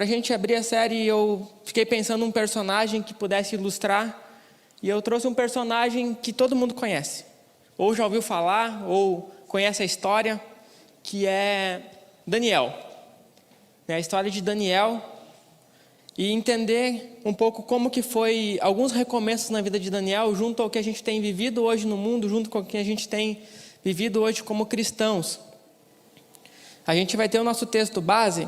para a gente abrir a série, eu fiquei pensando num personagem que pudesse ilustrar, e eu trouxe um personagem que todo mundo conhece, ou já ouviu falar, ou conhece a história, que é Daniel. A história de Daniel, e entender um pouco como que foi alguns recomeços na vida de Daniel, junto ao que a gente tem vivido hoje no mundo, junto com o que a gente tem vivido hoje como cristãos. A gente vai ter o nosso texto base,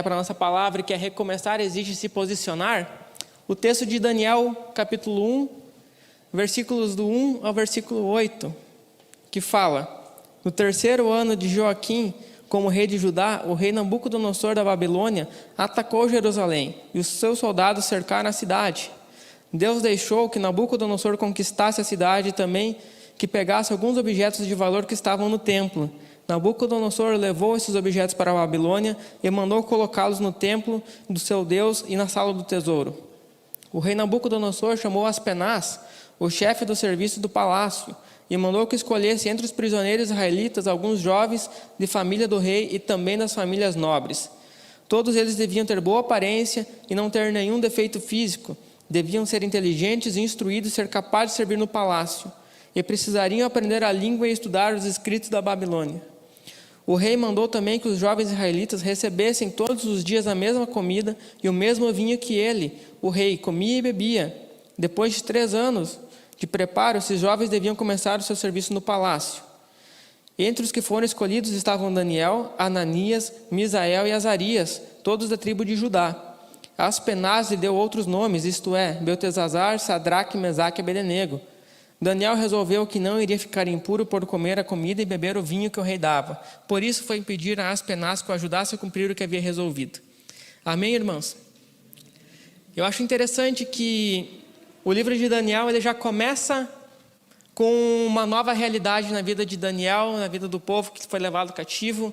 para a nossa palavra, que é recomeçar exige se posicionar. O texto de Daniel, capítulo 1, versículos do 1 ao versículo 8, que fala: no terceiro ano de Joaquim, como rei de Judá, o rei Nabucodonosor da Babilônia atacou Jerusalém, e os seus soldados cercaram a cidade. Deus deixou que Nabucodonosor conquistasse a cidade e também que pegasse alguns objetos de valor que estavam no templo. Nabucodonosor levou esses objetos para a Babilônia e mandou colocá-los no templo do seu Deus e na sala do tesouro. O rei Nabucodonosor chamou Aspenaz, o chefe do serviço do palácio, e mandou que escolhesse entre os prisioneiros israelitas alguns jovens de família do rei e também das famílias nobres. Todos eles deviam ter boa aparência e não ter nenhum defeito físico. Deviam ser inteligentes e instruídos e ser capazes de servir no palácio. E precisariam aprender a língua e estudar os escritos da Babilônia. O rei mandou também que os jovens israelitas recebessem todos os dias a mesma comida e o mesmo vinho que ele, o rei, comia e bebia. Depois de 3 anos de preparo, esses jovens deviam começar o seu serviço no palácio. Entre os que foram escolhidos estavam Daniel, Ananias, Misael e Azarias, todos da tribo de Judá. Aspenaz lhe deu outros nomes, isto é, Beltesazar, Sadraque, Mesaque e Abednego. Daniel resolveu que não iria ficar impuro por comer a comida e beber o vinho que o rei dava. Por isso foi pedir a Aspenaz que o ajudasse a cumprir o que havia resolvido. Amém, irmãos? Eu acho interessante que o livro de Daniel ele já começa com uma nova realidade na vida de Daniel, na vida do povo que foi levado cativo,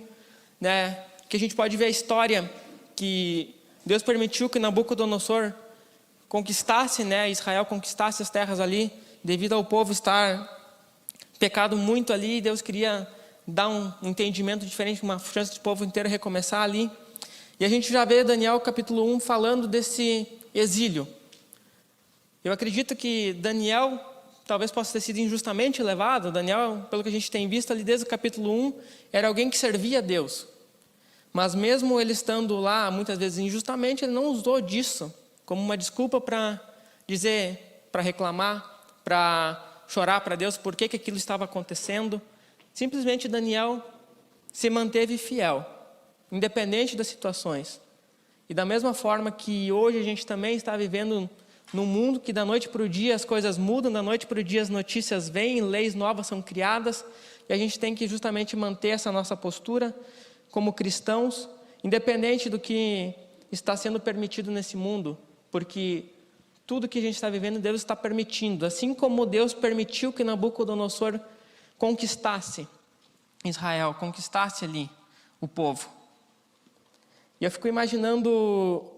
que a gente pode ver a história que Deus permitiu que Nabucodonosor conquistasse, Israel conquistasse as terras ali, devido ao povo estar pecado muito ali. Deus queria dar um entendimento diferente, uma chance do povo inteiro recomeçar ali. E a gente já vê Daniel capítulo 1 falando desse exílio. Eu acredito que Daniel talvez possa ter sido injustamente levado. Daniel, pelo que a gente tem visto ali desde o capítulo 1, era alguém que servia a Deus. Mas mesmo ele estando lá, muitas vezes injustamente, ele não usou disso como uma desculpa para dizer, para reclamar, para chorar para Deus por que aquilo estava acontecendo. Simplesmente Daniel se manteve fiel, independente das situações. E da mesma forma que hoje a gente também está vivendo num mundo que da noite para o dia as coisas mudam, da noite para o dia as notícias vêm, leis novas são criadas, e a gente tem que justamente manter essa nossa postura como cristãos, independente do que está sendo permitido nesse mundo, porque tudo que a gente está vivendo, Deus está permitindo. Assim como Deus permitiu que Nabucodonosor conquistasse Israel, conquistasse ali o povo. E eu fico imaginando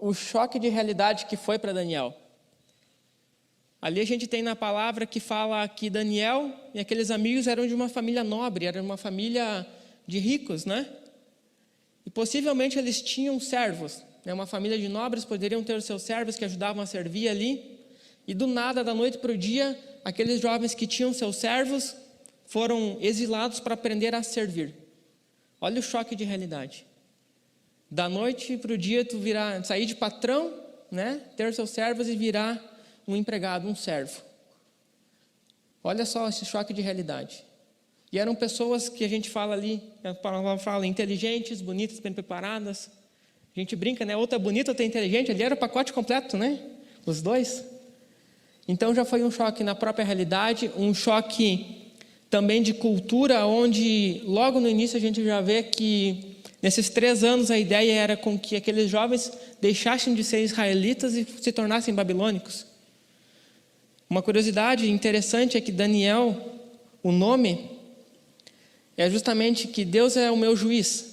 o choque de realidade que foi para Daniel. Ali a gente tem na palavra que fala que Daniel e aqueles amigos eram de uma família nobre, eram uma família de ricos, E possivelmente eles tinham servos. Uma família de nobres poderiam ter os seus servos que ajudavam a servir ali. E do nada, da noite para o dia, aqueles jovens que tinham seus servos foram exilados para aprender a servir. Olha o choque de realidade. Da noite para o dia, tu sair de patrão, ter seus servos e virar um empregado, um servo. Olha só esse choque de realidade. E eram pessoas que a gente fala ali, a palavra fala, inteligentes, bonitas, bem preparadas. A gente brinca, outra bonita, outra inteligente. Ali era o pacote completo, Os dois. Então já foi um choque na própria realidade, um choque também de cultura, onde logo no início a gente já vê que nesses 3 anos a ideia era com que aqueles jovens deixassem de ser israelitas e se tornassem babilônicos. Uma curiosidade interessante é que Daniel, o nome, é justamente que Deus é o meu juiz.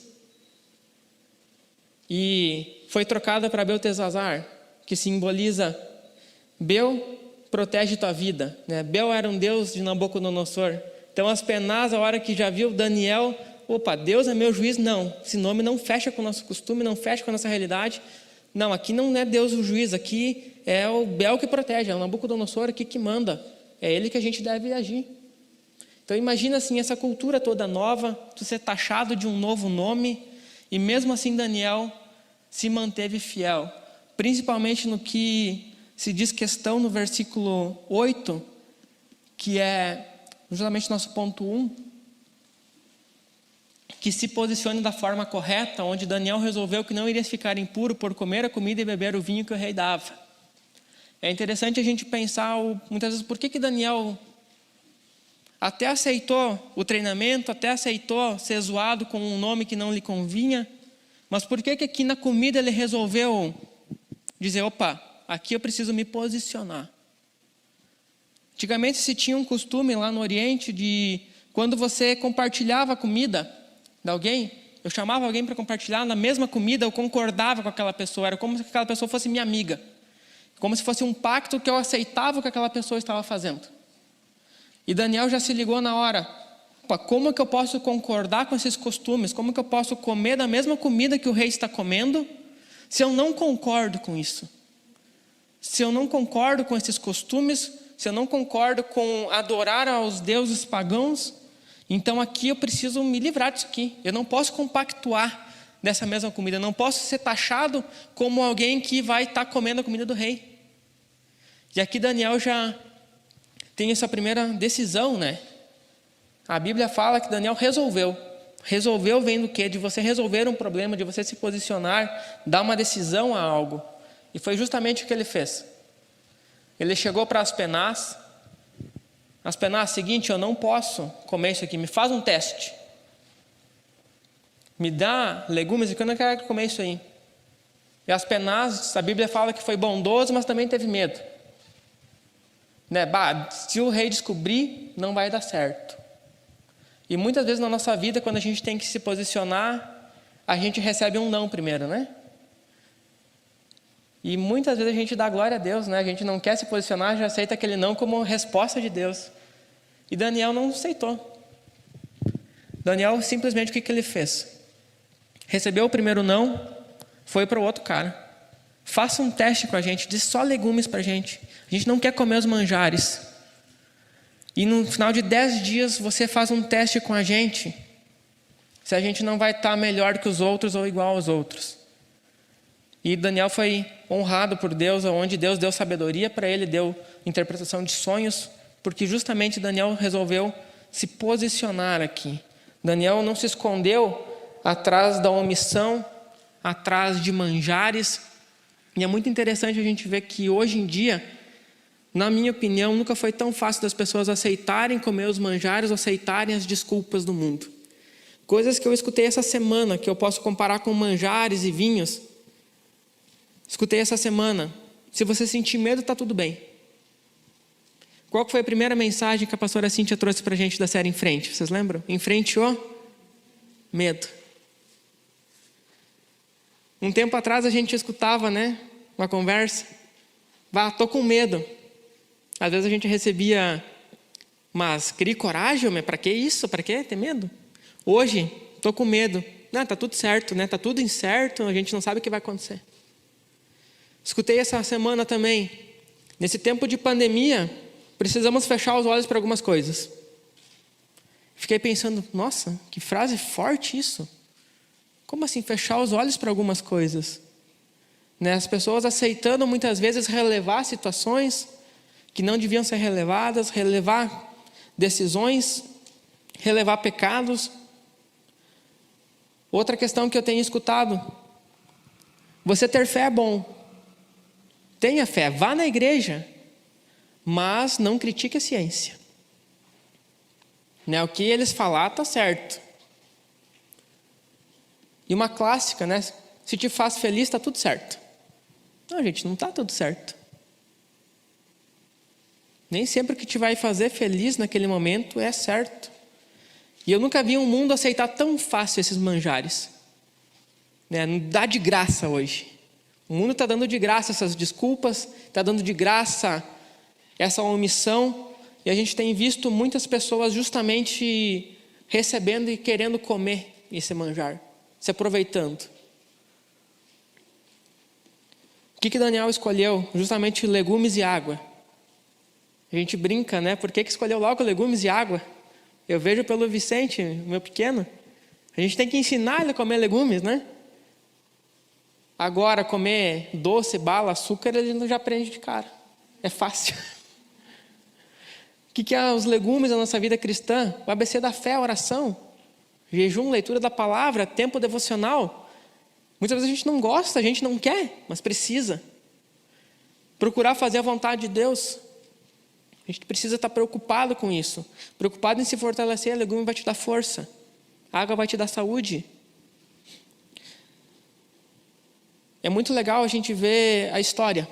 E foi trocada para Beltesazar, que simboliza Bel protege tua vida. Bel era um deus de Nabucodonosor. Então Aspenaz, a hora que já viu Daniel, Deus é meu juiz, não. Esse nome não fecha com o nosso costume, não fecha com a nossa realidade. Não, aqui não é Deus o juiz, aqui é o Bel que protege, é o Nabucodonosor aqui que manda. É ele que a gente deve agir. Então imagina assim, essa cultura toda nova, tu ser taxado de um novo nome, e mesmo assim Daniel se manteve fiel. Principalmente no que se diz questão no versículo 8, que é justamente nosso ponto 1, que se posicione da forma correta, onde Daniel resolveu que não iria ficar impuro por comer a comida e beber o vinho que o rei dava. É interessante a gente pensar, muitas vezes, por que Daniel até aceitou o treinamento, até aceitou ser zoado com um nome que não lhe convinha, mas por que aqui na comida ele resolveu dizer, opa, aqui eu preciso me posicionar. Antigamente se tinha um costume lá no Oriente de, quando você compartilhava a comida de alguém, eu chamava alguém para compartilhar na mesma comida, eu concordava com aquela pessoa, era como se aquela pessoa fosse minha amiga. Como se fosse um pacto que eu aceitava o que aquela pessoa estava fazendo. E Daniel já se ligou na hora. Opa, como que eu posso concordar com esses costumes? Como que eu posso comer da mesma comida que o rei está comendo, se eu não concordo com isso? Se eu não concordo com esses costumes, se eu não concordo com adorar aos deuses pagãos, então aqui eu preciso me livrar disso aqui. Eu não posso compactuar dessa mesma comida. Eu não posso ser taxado como alguém que vai estar comendo a comida do rei. E aqui Daniel já tem essa primeira decisão, né? A Bíblia fala que Daniel resolveu. Resolveu vem do quê? De você resolver um problema, de você se posicionar, dar uma decisão a algo. E foi justamente o que ele fez. Ele chegou para Aspenaz. Aspenaz, seguinte, eu não posso comer isso aqui, me faz um teste. Me dá legumes, porque eu não quero comer isso aí. E Aspenaz, a Bíblia fala que foi bondoso, mas também teve medo. Né? Se o rei descobrir, não vai dar certo. E muitas vezes na nossa vida, quando a gente tem que se posicionar, a gente recebe um não primeiro, né? E muitas vezes a gente dá glória a Deus, né? A gente não quer se posicionar, já aceita aquele não como resposta de Deus. E Daniel não aceitou. Daniel, simplesmente, o que ele fez? Recebeu o primeiro não, foi para o outro cara. Faça um teste com a gente, diz só legumes para a gente. A gente não quer comer os manjares. E no final de 10 dias, você faz um teste com a gente, se a gente não vai estar melhor que os outros ou igual aos outros. E Daniel foi honrado por Deus, onde Deus deu sabedoria para ele, deu interpretação de sonhos, porque justamente Daniel resolveu se posicionar aqui. Daniel não se escondeu atrás da omissão, atrás de manjares. E é muito interessante a gente ver que hoje em dia, na minha opinião, nunca foi tão fácil das pessoas aceitarem comer os manjares, ou aceitarem as desculpas do mundo. Coisas que eu escutei essa semana, que eu posso comparar com manjares e vinhos. Escutei essa semana, se você sentir medo, está tudo bem. Qual foi a primeira mensagem que a pastora Cíntia trouxe para a gente da série Em Frente? Vocês lembram? Em frente o medo. Um tempo atrás a gente escutava, né, uma conversa. Tô com medo. Às vezes a gente recebia, mas crie coragem, mas para que isso? Para que ter medo? Hoje, tô com medo. Não, tá tudo certo, né? Tá tudo incerto, a gente não sabe o que vai acontecer. Escutei essa semana também. Nesse tempo de pandemia, precisamos fechar os olhos para algumas coisas. Fiquei pensando, nossa, que frase forte isso. Como assim fechar os olhos para algumas coisas? Né? As pessoas aceitando muitas vezes relevar situações que não deviam ser relevadas, relevar decisões, relevar pecados. Outra questão que eu tenho escutado, você ter fé é bom. Tenha fé, vá na igreja, mas não critique a ciência. Né? O que eles falar está certo. E uma clássica, né? Se te faz feliz, está tudo certo. Não, gente, não está tudo certo. Nem sempre o que te vai fazer feliz naquele momento é certo. E eu nunca vi um mundo aceitar tão fácil esses manjares. Né? Não dá de graça hoje. O mundo está dando de graça essas desculpas, está dando de graça essa omissão. E a gente tem visto muitas pessoas justamente recebendo e querendo comer esse manjar, se aproveitando. O que Daniel escolheu? Justamente legumes e água. A gente brinca, né? Por que escolheu logo legumes e água? Eu vejo pelo Vicente, meu pequeno. A gente tem que ensinar ele a comer legumes, né? Agora, comer doce, bala, açúcar, ele já aprende de cara. É fácil. O que é os legumes da nossa vida cristã? O ABC da fé, a oração. Jejum, leitura da palavra, tempo devocional. Muitas vezes a gente não gosta, a gente não quer, mas precisa. Procurar fazer a vontade de Deus. A gente precisa estar preocupado com isso. Preocupado em se fortalecer, o legume vai te dar força. A água vai te dar saúde. É muito legal a gente ver a história.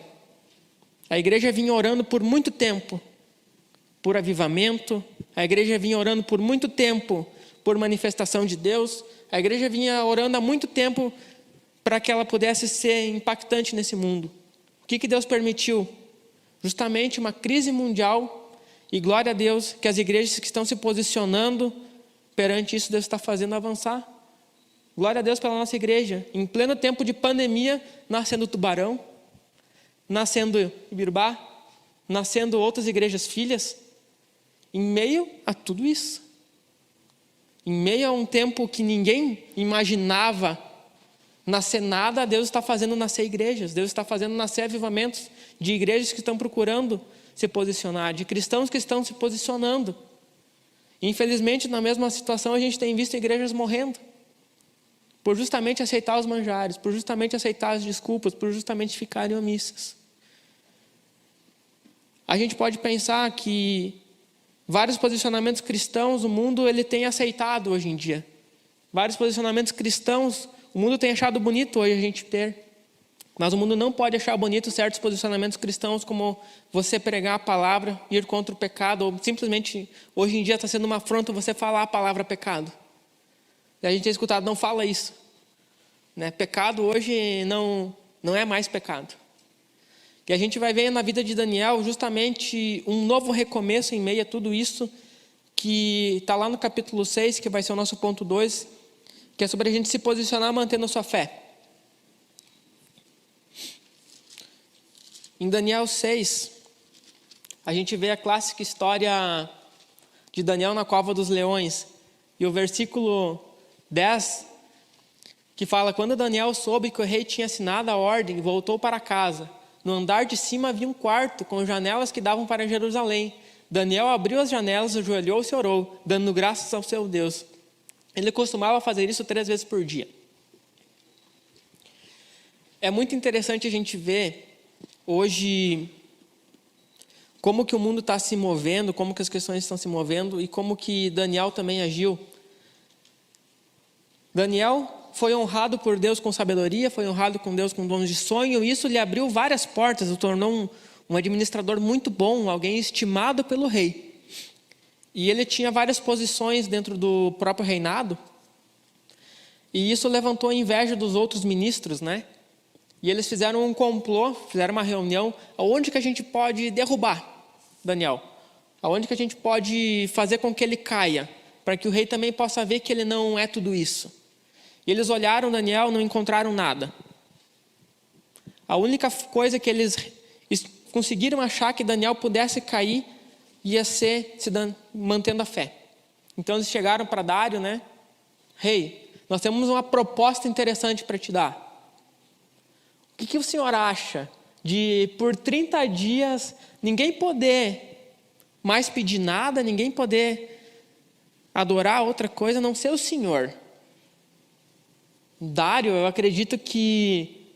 A igreja vinha orando por muito tempo por avivamento. A igreja vinha orando por muito tempo por manifestação de Deus. A igreja vinha orando há muito tempo para que ela pudesse ser impactante nesse mundo. O que Deus permitiu? Justamente uma crise mundial, e glória a Deus que as igrejas que estão se posicionando perante isso, Deus está fazendo avançar. Glória a Deus pela nossa igreja. Em pleno tempo de pandemia, nascendo Tubarão, nascendo Ibirbá, nascendo outras igrejas filhas, em meio a tudo isso. Em meio a um tempo que ninguém imaginava nascer nada, Deus está fazendo nascer igrejas, Deus está fazendo nascer avivamentos de igrejas que estão procurando se posicionar, de cristãos que estão se posicionando. Infelizmente, na mesma situação, a gente tem visto igrejas morrendo, por justamente aceitar os manjares, por justamente aceitar as desculpas, por justamente ficarem omissas. A gente pode pensar que vários posicionamentos cristãos o mundo ele tem aceitado hoje em dia. Vários posicionamentos cristãos o mundo tem achado bonito hoje a gente ter. Mas o mundo não pode achar bonito certos posicionamentos cristãos, como você pregar a palavra, ir contra o pecado, ou simplesmente, hoje em dia está sendo uma afronta você falar a palavra pecado. E a gente tem escutado, não fala isso. Né? Pecado hoje não é mais pecado. E a gente vai ver na vida de Daniel justamente um novo recomeço em meio a tudo isso, que está lá no capítulo 6, que vai ser o nosso ponto 2, que é sobre a gente se posicionar mantendo a sua fé. Em Daniel 6, a gente vê a clássica história de Daniel na cova dos leões. E o versículo 10, que fala: quando Daniel soube que o rei tinha assinado a ordem, voltou para casa. No andar de cima havia um quarto com janelas que davam para Jerusalém. Daniel abriu as janelas, ajoelhou-se e orou, dando graças ao seu Deus. Ele costumava fazer isso 3 vezes por dia. É muito interessante a gente ver hoje como que o mundo está se movendo, como que as questões estão se movendo e como que Daniel também agiu. Daniel foi honrado por Deus com sabedoria, foi honrado com Deus com dons de sonho, e isso lhe abriu várias portas, o tornou um administrador muito bom, alguém estimado pelo rei. E ele tinha várias posições dentro do próprio reinado, e isso levantou a inveja dos outros ministros, né? E eles fizeram um complô, fizeram uma reunião, aonde que a gente pode derrubar Daniel? Aonde que a gente pode fazer com que ele caia? Para que o rei também possa ver que ele não é tudo isso. E eles olharam Daniel, não encontraram nada. A única coisa que eles conseguiram achar que Daniel pudesse cair, ia ser mantendo a fé. Então eles chegaram para Dário, né? Rei, nós temos uma proposta interessante para te dar. O que o senhor acha de por 30 dias ninguém poder mais pedir nada, ninguém poder adorar outra coisa a não ser o senhor? Dário, eu acredito que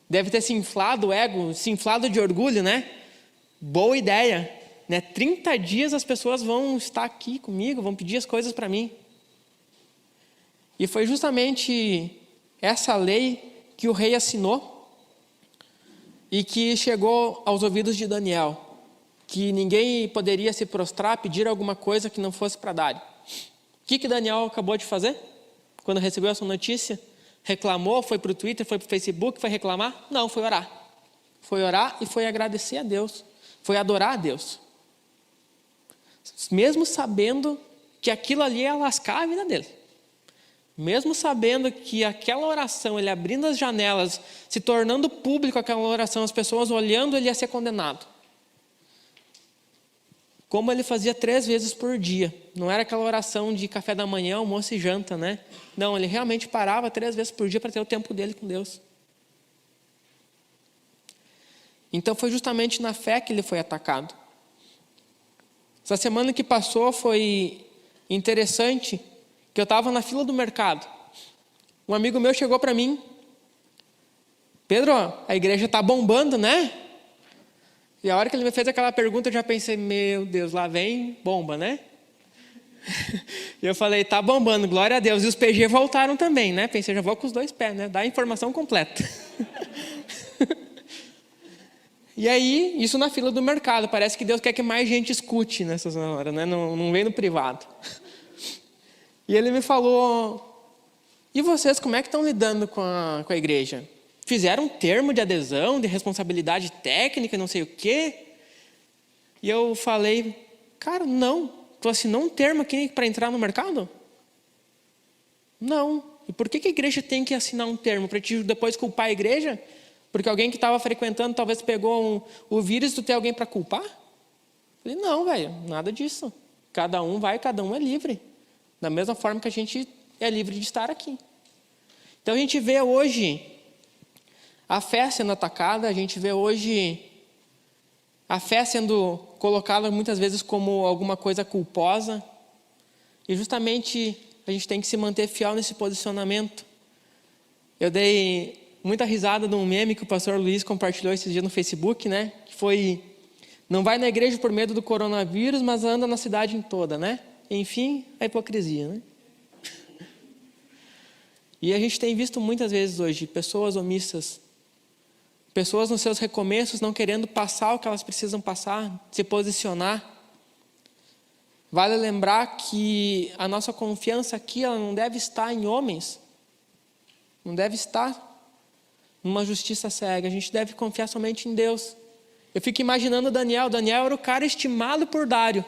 deve ter se inflado o ego, se inflado de orgulho, né? Boa ideia, né? 30 dias as pessoas vão estar aqui comigo, vão pedir as coisas para mim. E foi justamente essa lei que o rei assinou e que chegou aos ouvidos de Daniel, que ninguém poderia se prostrar, pedir alguma coisa que não fosse para Dário. O que Daniel acabou de fazer quando recebeu essa notícia? Reclamou, foi para o Twitter, foi para o Facebook, foi reclamar? Não, foi orar. Foi orar e foi agradecer a Deus. Foi adorar a Deus. Mesmo sabendo que aquilo ali ia lascar a vida dele. mesmo sabendo que aquela oração, ele abrindo as janelas, se tornando público aquela oração, as pessoas olhando, ele ia ser condenado. Como ele fazia 3 vezes por dia. Não era aquela oração de café da manhã, almoço e janta, né? Não, ele realmente parava 3 vezes por dia para ter o tempo dele com Deus. Então foi justamente na fé que ele foi atacado. Essa semana que passou foi interessante, que eu estava na fila do mercado. Um amigo meu chegou para mim: Pedro, a igreja está bombando, né? E a hora que ele me fez aquela pergunta, eu já pensei, meu Deus, lá vem bomba, né? E eu falei, tá bombando, glória a Deus. E os PG voltaram também, né? Pensei, já vou com os 2 pés, né? Dá a informação completa. E aí, isso na fila do mercado. Parece que Deus quer que mais gente escute nessas horas, né? Não vem no privado. E ele me falou, e vocês, como é que estão lidando com a igreja? Fizeram um termo de adesão, de responsabilidade técnica, não sei o quê? E eu falei, cara, não. Tu assinou um termo aqui para entrar no mercado? Não. E por que a igreja tem que assinar um termo? Para te depois culpar a igreja? Porque alguém que estava frequentando talvez pegou o vírus, tu tem alguém para culpar? Eu falei, não, velho, nada disso. Cada um vai, cada um é livre. Da mesma forma que a gente é livre de estar aqui. Então a gente vê hoje a fé sendo atacada, a gente vê hoje a fé sendo colocada muitas vezes como alguma coisa culposa. E justamente a gente tem que se manter fiel nesse posicionamento. Eu dei muita risada de um meme que o pastor Luiz compartilhou esses dias no Facebook, né? Que foi, não vai na igreja por medo do coronavírus, mas anda na cidade em toda, né? Enfim, a hipocrisia, né? E a gente tem visto muitas vezes hoje pessoas omissas, pessoas nos seus recomeços não querendo passar o que elas precisam passar, se posicionar. Vale lembrar que a nossa confiança aqui, ela não deve estar em homens, não deve estar numa justiça cega, a gente deve confiar somente em Deus. Eu fico imaginando Daniel era o cara estimado por Dário.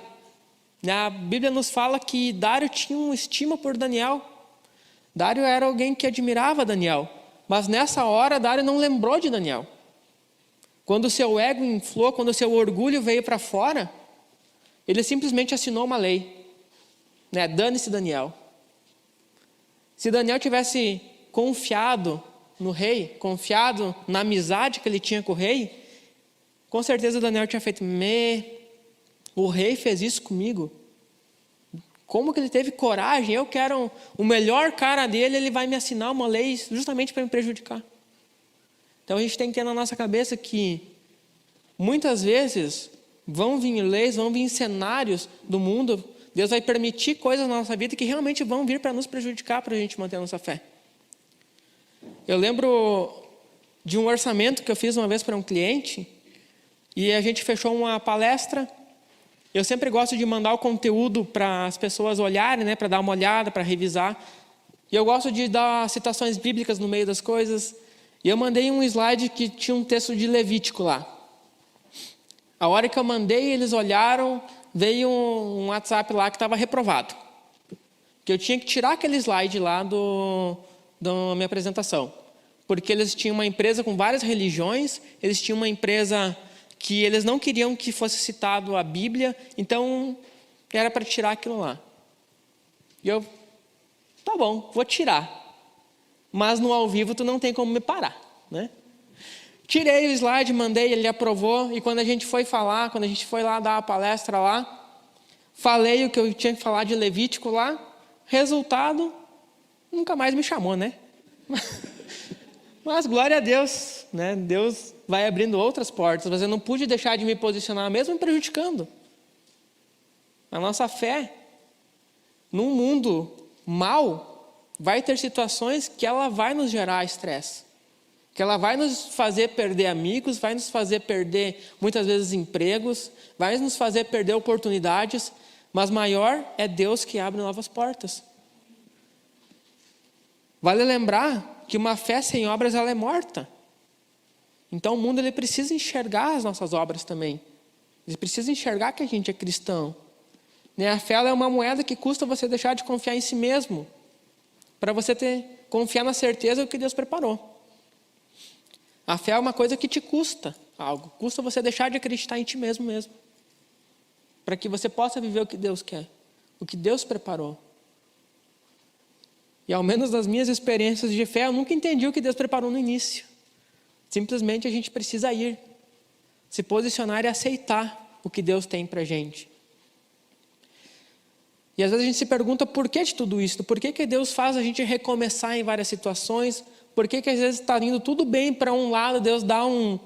A Bíblia nos fala que Dário tinha uma estima por Daniel. Dário era alguém que admirava Daniel, mas nessa hora Dário não lembrou de Daniel. Quando o seu ego inflou, quando o seu orgulho veio para fora, ele simplesmente assinou uma lei, né? Dane-se Daniel. Se Daniel tivesse confiado no rei, confiado na amizade que ele tinha com o rei, com certeza Daniel tinha feito, o rei fez isso comigo. Como que ele teve coragem? Eu quero o melhor cara dele, ele vai me assinar uma lei justamente para me prejudicar. Então a gente tem que ter na nossa cabeça que muitas vezes vão vir leis, vão vir cenários do mundo, Deus vai permitir coisas na nossa vida que realmente vão vir para nos prejudicar, para a gente manter a nossa fé. Eu lembro de um orçamento que eu fiz uma vez para um cliente e a gente fechou uma palestra. Eu sempre gosto de mandar o conteúdo para as pessoas olharem, né, para dar uma olhada, para revisar. E eu gosto de dar citações bíblicas no meio das coisas. E eu mandei um slide que tinha um texto de Levítico lá. A hora que eu mandei, eles olharam, veio um WhatsApp lá que estava reprovado. Que eu tinha que tirar aquele slide lá da minha apresentação. Porque eles tinham uma empresa com várias religiões, eles tinham uma empresa que eles não queriam que fosse citado a Bíblia, então era para tirar aquilo lá. E eu, tá bom, vou tirar. Mas no ao vivo tu não tem como me parar, né? Tirei o slide, mandei, ele aprovou, e quando a gente foi falar, quando a gente foi lá dar a palestra lá, falei o que eu tinha que falar de Levítico lá, resultado, nunca mais me chamou, né? Mas glória a Deus, né? Deus vai abrindo outras portas, mas eu não pude deixar de me posicionar, mesmo me prejudicando. A nossa fé, num mundo mau, vai ter situações que ela vai nos gerar estresse, que ela vai nos fazer perder amigos, vai nos fazer perder, muitas vezes, empregos, vai nos fazer perder oportunidades, mas maior é Deus que abre novas portas. Vale lembrar que uma fé sem obras, ela é morta. Então o mundo, ele precisa enxergar as nossas obras também. Ele precisa enxergar que a gente é cristão. A fé, ela é uma moeda que custa você deixar de confiar em si mesmo. para você confiar na certeza do que Deus preparou. A fé é uma coisa que te custa algo. Custa você deixar de acreditar em ti mesmo. Para que você possa viver o que Deus quer. O que Deus preparou. E ao menos nas minhas experiências de fé, eu nunca entendi o que Deus preparou no início. Simplesmente a gente precisa ir. Se posicionar e aceitar o que Deus tem para a gente. E às vezes a gente se pergunta por que de tudo isso? Por que Deus faz a gente recomeçar em várias situações? Por que às vezes está indo tudo bem para um lado, Deus dá um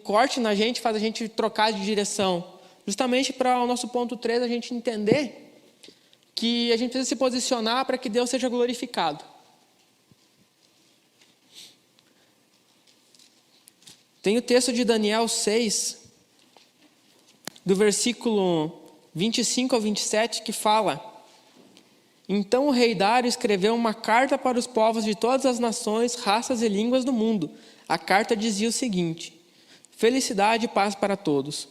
corte na gente, faz a gente trocar de direção? Justamente para o nosso ponto 3, a gente entender que a gente precisa se posicionar para que Deus seja glorificado. Tem o texto de Daniel 6, do versículo 25 ao 27, que fala: Então o rei Dário escreveu uma carta para os povos de todas as nações, raças e línguas do mundo. A carta dizia o seguinte: Felicidade e paz para todos.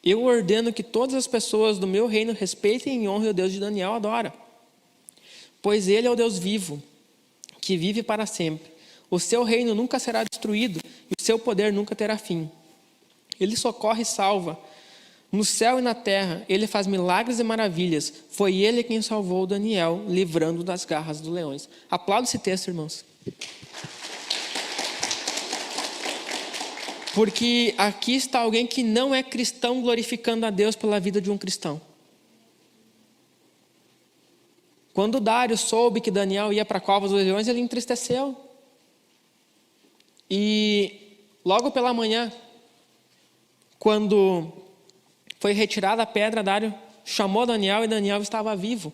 Eu ordeno que todas as pessoas do meu reino respeitem e honrem o Deus de Daniel adora. Pois ele é o Deus vivo, que vive para sempre. O seu reino nunca será destruído e o seu poder nunca terá fim. Ele socorre e salva. No céu e na terra, ele faz milagres e maravilhas. Foi ele quem salvou Daniel, livrando das garras dos leões. Aplauda esse texto, irmãos. Porque aqui está alguém que não é cristão glorificando a Deus pela vida de um cristão. Quando Dário soube que Daniel ia para a cova dos leões, ele entristeceu. E logo pela manhã, quando foi retirada a pedra, Dário chamou Daniel e Daniel estava vivo.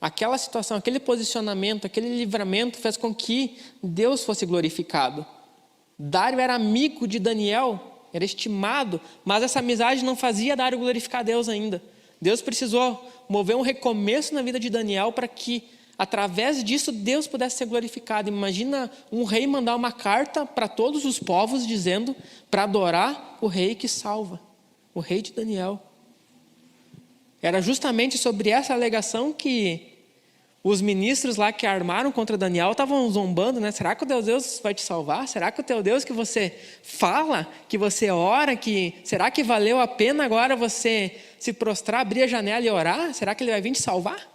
Aquela situação, aquele posicionamento, aquele livramento fez com que Deus fosse glorificado. Dário era amigo de Daniel, era estimado, mas essa amizade não fazia Dário glorificar a Deus ainda. Deus precisou mover um recomeço na vida de Daniel para que, através disso, Deus pudesse ser glorificado. Imagina um rei mandar uma carta para todos os povos dizendo para adorar o rei que salva. O rei de Daniel. Era justamente sobre essa alegação que os ministros lá que armaram contra Daniel estavam zombando, né? Será que o teu Deus vai te salvar? Será que o teu Deus que você fala, que você ora, será que valeu a pena agora você se prostrar, abrir a janela e orar? Será que ele vai vir te salvar?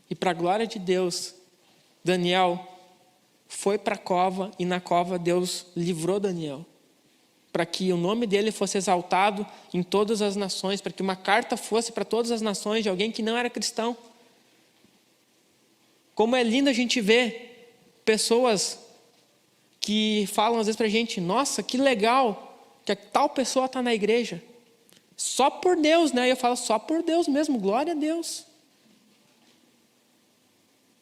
E para a glória de Deus, Daniel foi para a cova e na cova Deus livrou Daniel. Para que o nome dele fosse exaltado em todas as nações, para que uma carta fosse para todas as nações de alguém que não era cristão. Como é lindo a gente ver pessoas que falam às vezes para a gente: nossa, que legal que tal pessoa está na igreja. Só por Deus, né? E eu falo: só por Deus mesmo, glória a Deus.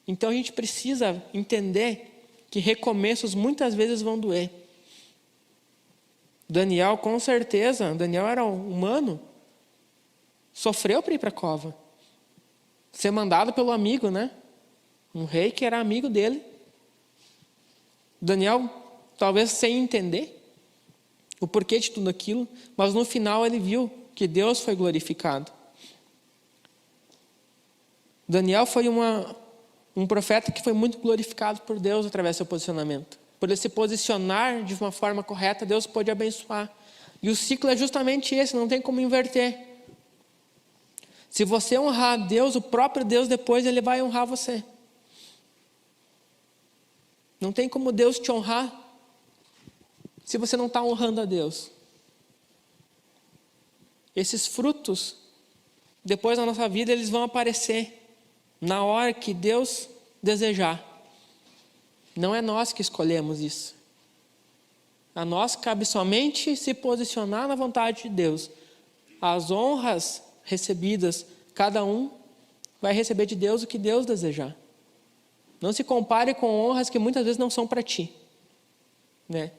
Então a gente precisa entender que recomeços muitas vezes vão doer. Daniel, com certeza, Daniel era humano, sofreu para ir para a cova. Ser mandado pelo amigo, né? Um rei que era amigo dele. Daniel, talvez sem entender o porquê de tudo aquilo, mas no final ele viu que Deus foi glorificado. Daniel foi um profeta que foi muito glorificado por Deus através do seu posicionamento. Por ele se posicionar de uma forma correta, Deus pôde abençoar. E o ciclo é justamente esse, não tem como inverter. Se você honrar a Deus, o próprio Deus depois ele vai honrar você. Não tem como Deus te honrar se você não está honrando a Deus. Esses frutos, depois na nossa vida, eles vão aparecer na hora que Deus desejar. Não é nós que escolhemos isso. A nós cabe somente se posicionar na vontade de Deus. As honras recebidas, cada um vai receber de Deus o que Deus desejar. Não se compare com honras que muitas vezes não são para ti, né?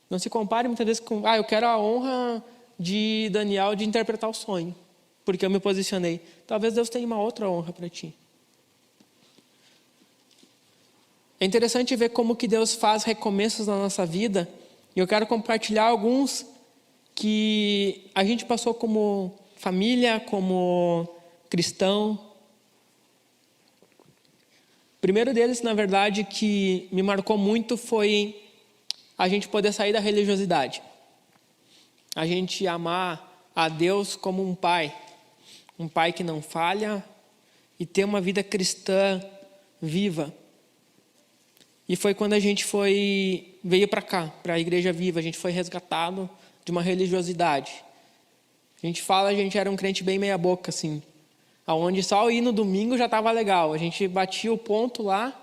Não se compare muitas vezes com: eu quero a honra de Daniel de interpretar o sonho, porque eu me posicionei. Talvez Deus tenha uma outra honra para ti. É interessante ver como que Deus faz recomeços na nossa vida. E eu quero compartilhar alguns que a gente passou como família, como cristão. primeiro deles, na verdade, que me marcou muito foi a gente poder sair da religiosidade. A gente amar a Deus como um pai que não falha, e ter uma vida cristã viva. E foi quando a gente veio para cá, para a Igreja Viva, a gente foi resgatado de uma religiosidade. A gente era um crente bem meia boca, assim, aonde só ir no domingo já estava legal. A gente batia o ponto lá,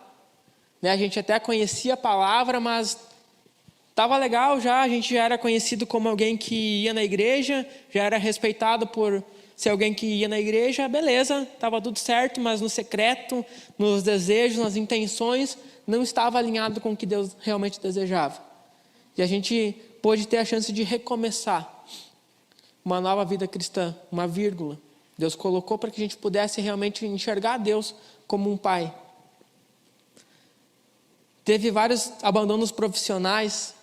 né? A gente até conhecia a palavra, mas estava legal já. A gente já era conhecido como alguém que ia na igreja, já era respeitado por ser alguém que ia na igreja, beleza, estava tudo certo, mas no secreto, nos desejos, nas intenções, não estava alinhado com o que Deus realmente desejava. E a gente pôde ter a chance de recomeçar uma nova vida cristã, uma vírgula. Deus colocou para que a gente pudesse realmente enxergar Deus como um pai. Teve vários abandonos profissionais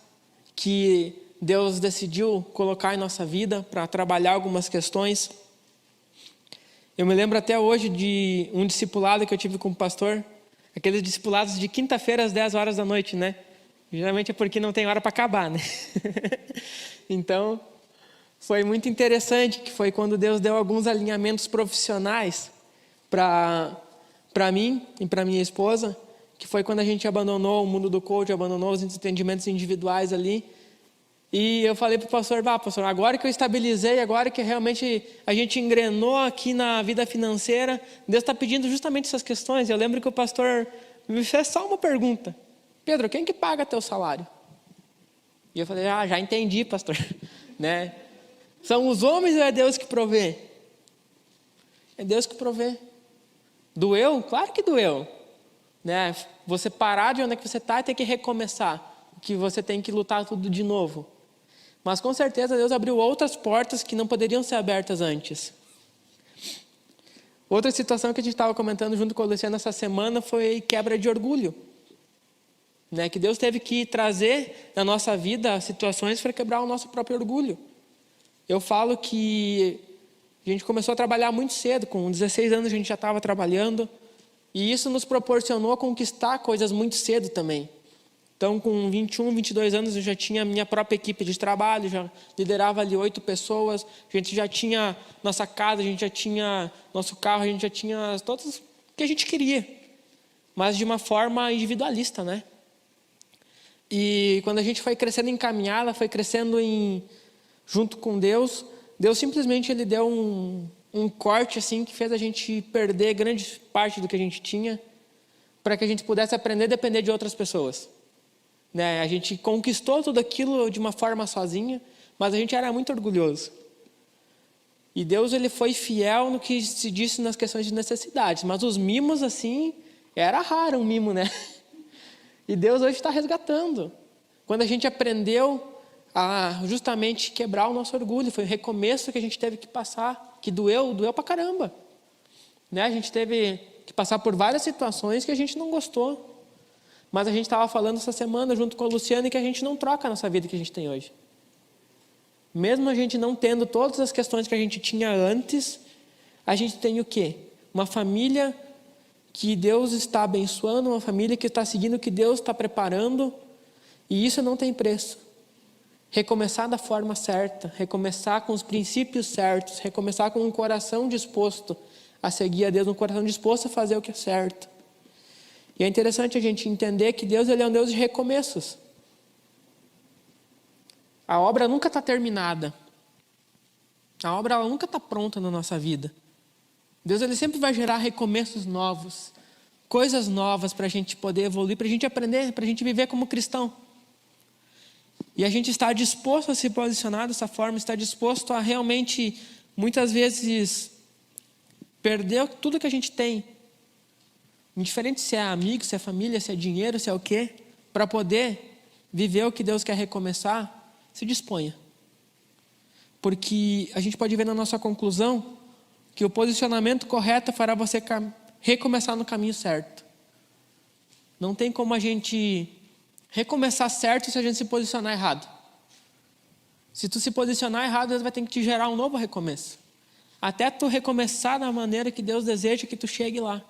que Deus decidiu colocar em nossa vida para trabalhar algumas questões. Eu me lembro até hoje de um discipulado que eu tive com o pastor, aqueles discipulados de quinta-feira às 10 horas da noite, né? Geralmente é porque não tem hora para acabar, né? Então, foi muito interessante, que foi quando Deus deu alguns alinhamentos profissionais para mim e para minha esposa, que foi quando a gente abandonou o mundo do coach, abandonou os entendimentos individuais ali. E eu falei para o pastor, pastor, agora que eu estabilizei, agora que realmente a gente engrenou aqui na vida financeira, Deus está pedindo justamente essas questões. Eu lembro que o pastor me fez só uma pergunta: Pedro, quem que paga teu salário? E eu falei, já entendi, pastor. Né? São os homens ou é Deus que provê? É Deus que provê. Doeu? Claro que doeu. Né? Você parar de onde é que você está e ter que recomeçar, que você tem que lutar tudo de novo. Mas com certeza Deus abriu outras portas que não poderiam ser abertas antes. Outra situação que a gente estava comentando junto com o Luciano essa semana foi quebra de orgulho. Né? Que Deus teve que trazer na nossa vida situações para quebrar o nosso próprio orgulho. Eu falo que a gente começou a trabalhar muito cedo, com 16 anos a gente já estava trabalhando, e isso nos proporcionou conquistar coisas muito cedo também. Então, com 21, 22 anos, eu já tinha minha própria equipe de trabalho, já liderava ali 8 pessoas, a gente já tinha nossa casa, a gente já tinha nosso carro, a gente já tinha todos o que a gente queria, mas de uma forma individualista, né? E quando a gente foi crescendo em caminhada, foi crescendo junto com Deus, Deus simplesmente ele deu um corte assim que fez a gente perder grande parte do que a gente tinha, para que a gente pudesse aprender a depender de outras pessoas. Né? A gente conquistou tudo aquilo de uma forma sozinha, mas a gente era muito orgulhoso. E Deus ele foi fiel no que se disse nas questões de necessidades, mas os mimos assim, era raro um mimo, né? E Deus hoje está resgatando. Quando a gente aprendeu a justamente quebrar o nosso orgulho, foi o recomeço que a gente teve que passar, que doeu pra caramba. Né? A gente teve que passar por várias situações que a gente não gostou. Mas a gente estava falando essa semana junto com a Luciana que a gente não troca a nossa vida que a gente tem hoje. Mesmo a gente não tendo todas as questões que a gente tinha antes, a gente tem o quê? Uma família que Deus está abençoando, uma família que está seguindo o que Deus está preparando, e isso não tem preço. Recomeçar da forma certa, recomeçar com os princípios certos, recomeçar com um coração disposto a seguir a Deus, um coração disposto a fazer o que é certo. E é interessante a gente entender que Deus ele é um Deus de recomeços. A obra nunca está terminada. A obra ela nunca está pronta na nossa vida. Deus ele sempre vai gerar recomeços novos, coisas novas para a gente poder evoluir, para a gente aprender, para a gente viver como cristão. E a gente está disposto a se posicionar dessa forma, está disposto a realmente, muitas vezes, perder tudo que a gente tem. Indiferente se é amigo, se é família, se é dinheiro, se é o quê, para poder viver o que Deus quer recomeçar, se disponha. Porque a gente pode ver na nossa conclusão que o posicionamento correto fará você recomeçar no caminho certo. Não tem como a gente recomeçar certo se a gente se posicionar errado. Se tu se posicionar errado, Deus vai ter que te gerar um novo recomeço. Até tu recomeçar da maneira que Deus deseja que tu chegue lá.